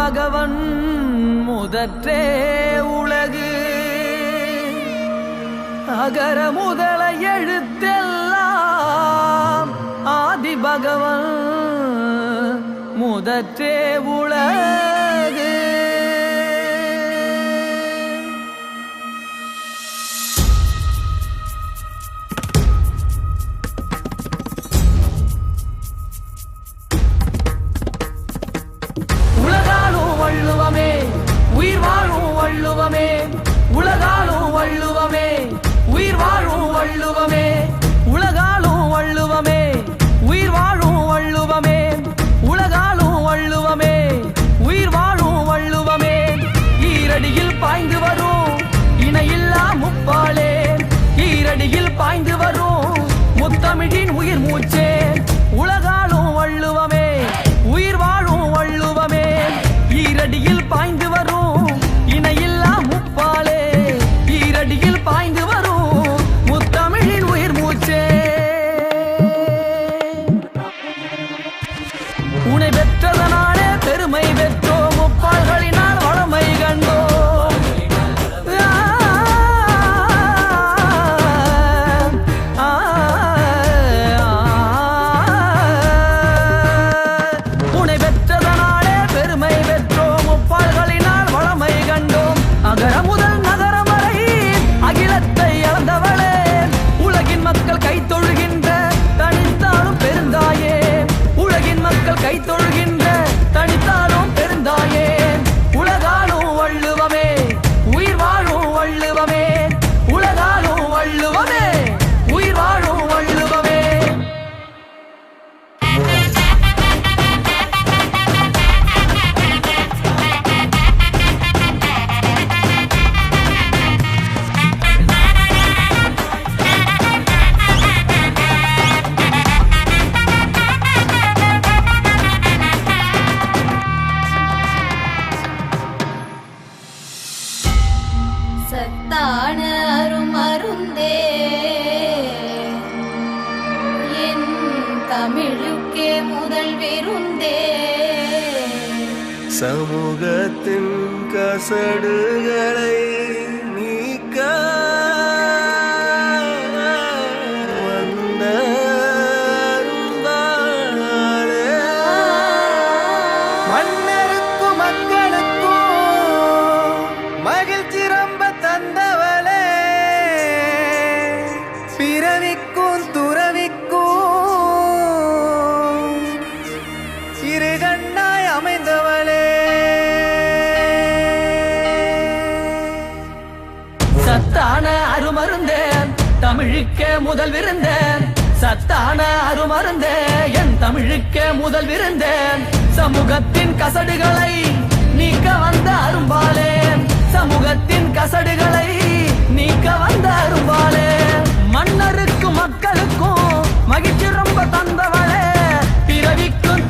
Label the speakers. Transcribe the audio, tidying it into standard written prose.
Speaker 1: பகவன் முதற்றே உலகு அகர முதல எழுத்தெல்லாம் ஆதி பகவன் முதற்றே உலகு. உலகாலும் வள்ளுவமே உயிர் வாழும் வள்ளுவமே, உலகாலும் வள்ளுவமே உயிர் வாழும் வள்ளுவமே, உலகாலும் வள்ளுவமே உயிர் வாழும் வள்ளுவமே, உலகாலும் வள்ளுவமே உயிர் வாழும் வள்ளுவமே. ஈரடியில் பாய்ந்து வரும் இணையில்லா முப்பாலே, ஈரடியில் பாய்ந்து வரும் முத்தமிழின் உயிர் மூச்சே. உலகாலும் வள்ளுவமே உயிர் வாழும் வள்ளுவமே, ஈரடியில் பாய்ந்து வரும் இணையில்லா முப்பாலே, ஈரடியில் பாய்ந்து வரும் முத்தமிழின் உயிர் மூச்சே. உனை பெற்றதனாலே பெருமை பெற்றோ, முப்பால்களினால் வளமை கண்டோ. உனை பெற்றதனாலே பெருமை பெற்றோ, முப்பால்களினால் வளமை கண்டோம். அகர முதல் நகரம் வரை அகிலத்தை அளந்தவளே, உலகின் மக்கள் கைத்தொழுகின்ற தனித்தாலும் பெருந்தாயே, உலகின் மக்கள் கைத்தொழுகின்ற தனித்தாலும் பெருந்தாயே. உலகாலும் வள்ளுவமே உயிர் வாழும் வள்ளுவமே, உலகாலும் வள்ளுவமே உயிர் வாழும் வள்ளுவமே.
Speaker 2: சத்தான அருமருந்தே என் தமிழுக்கே முதல் விருந்தே,
Speaker 3: சமூகத்தின் கசடுகளை நீக்க வந்த அருந்தாளே.
Speaker 1: மன்னருக்கும் மக்களுக்கும் மகிழ்ச்சி ரொம்ப தந்தவளே, பிறவிக்கும் துறவிக்கும் இருகண்ணாய் அமைந்தவளே. சத்தான அருமருந்தே தமிழுக்கே முதல் விருந்தே, சத்தான அருமருந்தே என் தமிழுக்கே முதல் விருந்தே. சமூகத்தின் கசடுகளை நீக்க வந்த அரும்பாலே, சமூகத்தின் கசடுகளை நீக்க வந்த அரும்பாலே. மன்னருக்கும் மக்களுக்கும் மகிழ்ச்சி ரொம்ப தந்தவளே, பிறவிக்கும்